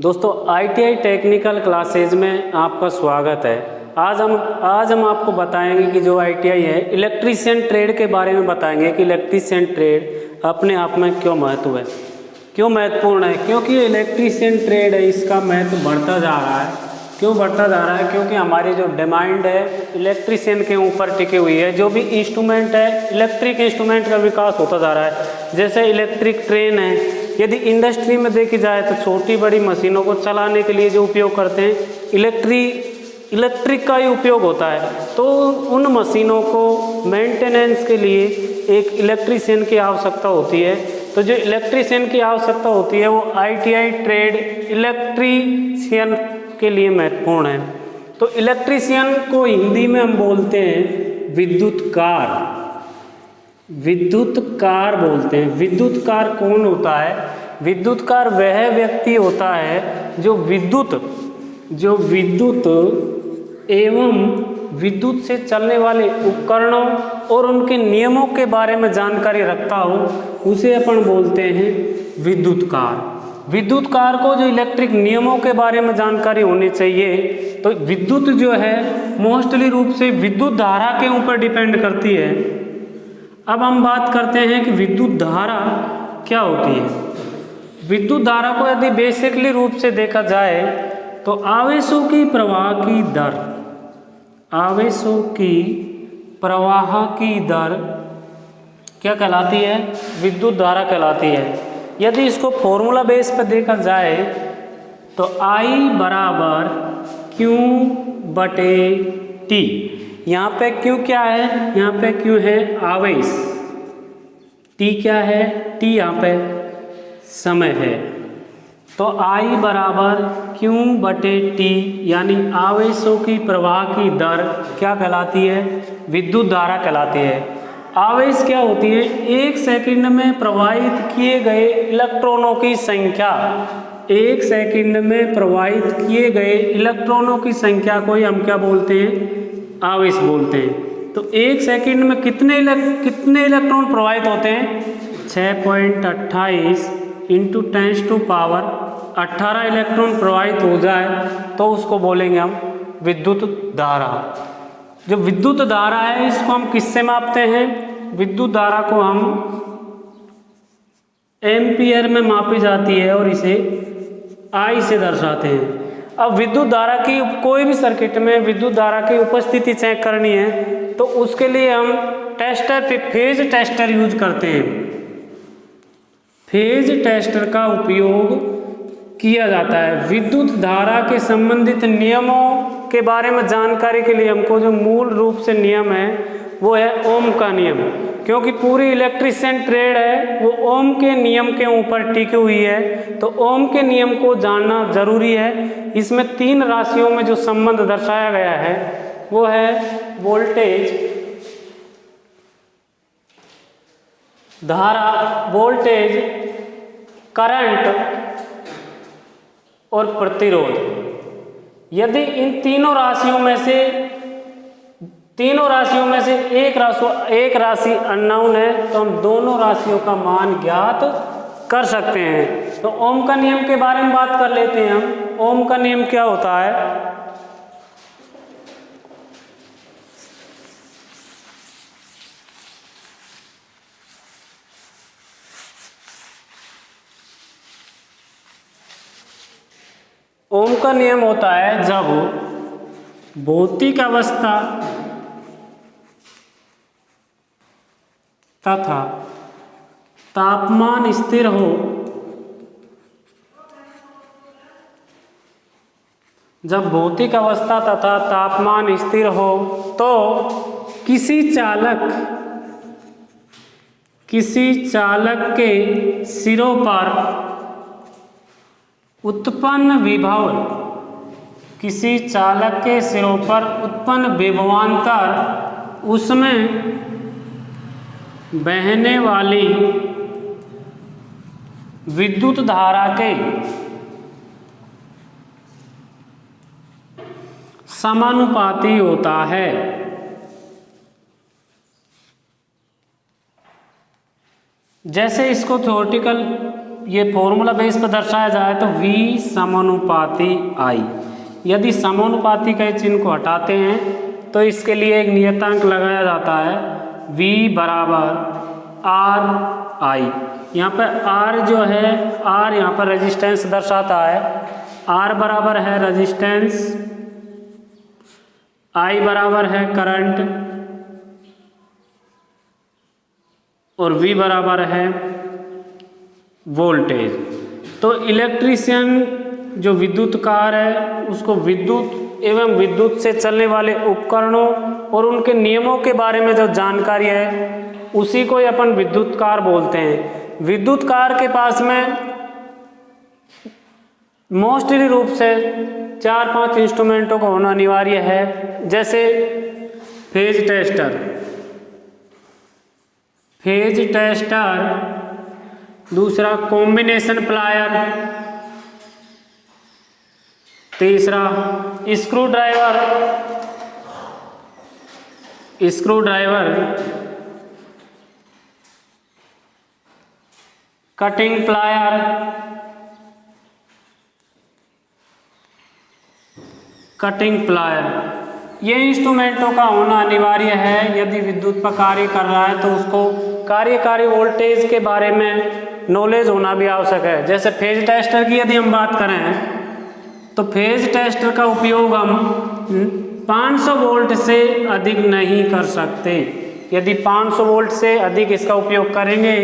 दोस्तों ITI technical classes में आपका स्वागत है। आज हम आपको बताएंगे कि जो ITI है इलेक्ट्रीशियन ट्रेड के बारे में बताएंगे कि इलेक्ट्रीशियन ट्रेड अपने आप में क्यों महत्वपूर्ण है। क्योंकि ये इलेक्ट्रीशियन ट्रेड है इसका महत्व बढ़ता जा रहा है। क्यों बढ़ता जा रहा है? क्योंकि हमारी जो डिमांड है इलेक्ट्रीशियन के ऊपर टिकी हुई है। जो भी इंस्ट्रूमेंट है इलेक्ट्रिक इंस्ट्रूमेंट का विकास होता जा रहा है। जैसे इलेक्ट्रिक ट्रेन है, यदि इंडस्ट्री में देखी जाए तो छोटी बड़ी मशीनों को चलाने के लिए जो उपयोग करते हैं इलेक्ट्रिक का ही उपयोग होता है। तो उन मशीनों को मेंटेनेंस के लिए एक इलेक्ट्रीशियन की आवश्यकता होती है। तो जो इलेक्ट्रीशियन की आवश्यकता होती है वो ITI ट्रेड इलेक्ट्रीशियन के लिए महत्वपूर्ण है। तो इलेक्ट्रीशियन को हिंदी में हम बोलते हैं विद्युतकार बोलते हैं। विद्युतकार कौन होता है? विद्युतकार वह व्यक्ति होता है जो विद्युत एवं विद्युत से चलने वाले उपकरणों और उनके नियमों के बारे में जानकारी रखता हो, उसे अपन बोलते हैं विद्युतकार। विद्युतकार को जो इलेक्ट्रिक नियमों के बारे में जानकारी होनी चाहिए। तो विद्युत जो है मोस्टली रूप से विद्युत धारा के ऊपर डिपेंड करती है। अब हम बात करते हैं कि विद्युत धारा क्या होती है। विद्युत धारा को यदि बेसिकली रूप से देखा जाए तो आवेशों की प्रवाह की दर क्या कहलाती है? विद्युत धारा कहलाती है। यदि इसको फॉर्मूला बेस पर देखा जाए तो I बराबर Q बटे T। यहाँ पे Q क्या है? यहाँ पे Q है आवेश, T क्या है? T यहाँ पे समय है। तो I बराबर Q बटे T यानी आवेशों की प्रवाह की दर क्या कहलाती है? विद्युत धारा कहलाती है। आवेश क्या होती है? एक सेकंड में प्रवाहित किए गए इलेक्ट्रॉनों की संख्या। एक सेकंड में प्रवाहित किए गए इलेक्ट्रॉनों की संख्या को ही हम क्या बोलते हैं? आवेश बोलते हैं। तो एक सेकंड में कितने इलेक्ट्रॉन प्रवाहित होते हैं? 6.28 × 10⁻18 इलेक्ट्रॉन प्रवाहित हो जाए तो उसको बोलेंगे हम विद्युत धारा। जो विद्युत धारा है इसको हम किससे मापते हैं? विद्युत धारा को हम एम्पियर में मापी जाती है और इसे I से दर्शाते हैं। अब विद्युत धारा की कोई भी सर्किट में विद्युत धारा की उपस्थिति चेक करनी है तो उसके लिए हम फेज टेस्टर यूज करते हैं। फेज टेस्टर का उपयोग किया जाता है। विद्युत धारा के संबंधित नियमों के बारे में जानकारी के लिए हमको जो मूल रूप से नियम है वो है ओम का नियम। क्योंकि पूरी इलेक्ट्रीशियन ट्रेड है वो ओम के नियम के ऊपर टिकी हुई है। तो ओम के नियम को जानना जरूरी है। इसमें 3 राशियों में जो संबंध दर्शाया गया है वो है वोल्टेज, करंट और प्रतिरोध। यदि इन तीनों राशियों में से एक राशि अननोन है तो हम दोनों राशियों का मान ज्ञात कर सकते हैं। तो ओम का नियम के बारे में बात कर लेते हैं हम। ओम का नियम क्या होता है? ओम का नियम होता है जब भौतिक अवस्था तथा तापमान स्थिर हो, जब भौतिक अवस्था तथा तापमान स्थिर हो तो किसी चालक के सिरों पर उत्पन्न विभवांतर उसमें बहने वाली विद्युत धारा के समानुपाती होता है। जैसे इसको थ्योरेटिकल ये फॉर्मूला बेस पर दर्शाया जाए तो V समानुपाती I। यदि समानुपाती के चिन्ह को हटाते हैं तो इसके लिए एक नियतांक लगाया जाता है V बराबर RI। यहाँ पर R जो है, R यहाँ पर रेजिस्टेंस दर्शाता है, R बराबर है रेजिस्टेंस, I बराबर है करंट और V बराबर है वोल्टेज। तो इलेक्ट्रीशियन जो विद्युतकार है उसको विद्युत एवं विद्युत से चलने वाले उपकरणों और उनके नियमों के बारे में जो जानकारी है उसी को अपन विद्युतकार बोलते हैं। विद्युतकार के पास में मोस्टली रूप से 4-5 इंस्ट्रूमेंटों का होना अनिवार्य है, जैसे फेज टेस्टर, दूसरा कॉम्बिनेशन प्लायर, तीसरा स्क्रू ड्राइवर, कटिंग प्लायर, ये इंस्ट्रूमेंटों का होना अनिवार्य है। यदि विद्युत पर कार्य कर रहा है तो उसको कार्यकारी वोल्टेज के बारे में नॉलेज होना भी आवश्यक है। जैसे फेज टेस्टर की यदि हम बात करें तो फेज टेस्टर का उपयोग हम 500 वोल्ट से अधिक नहीं कर सकते। यदि 500 वोल्ट से अधिक इसका उपयोग करेंगे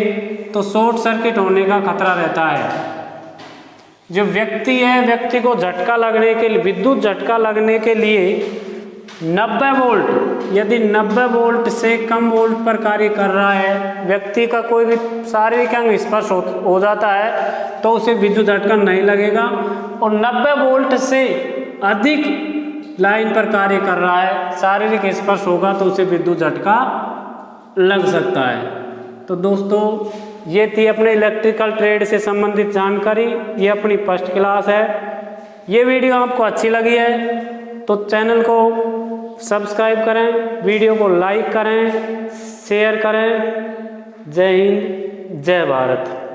तो शॉर्ट सर्किट होने का खतरा रहता है। जो व्यक्ति को झटका लगने के लिए, विद्युत झटका लगने के लिए 90 वोल्ट, यदि 90 वोल्ट से कम वोल्ट पर कार्य कर रहा है, व्यक्ति का कोई भी शारीरिक अंग स्पर्श हो जाता है तो उसे विद्युत झटका नहीं लगेगा। और 90 वोल्ट से अधिक लाइन पर कार्य कर रहा है, शारीरिक स्पर्श होगा तो उसे विद्युत झटका लग सकता है। तो दोस्तों ये थी अपने इलेक्ट्रिकल ट्रेड से संबंधित जानकारी। ये अपनी फर्स्ट क्लास है। ये वीडियो आपको अच्छी लगी है तो चैनल को सब्सक्राइब करें, वीडियो को लाइक करें, शेयर करें। जय हिंद, जय भारत।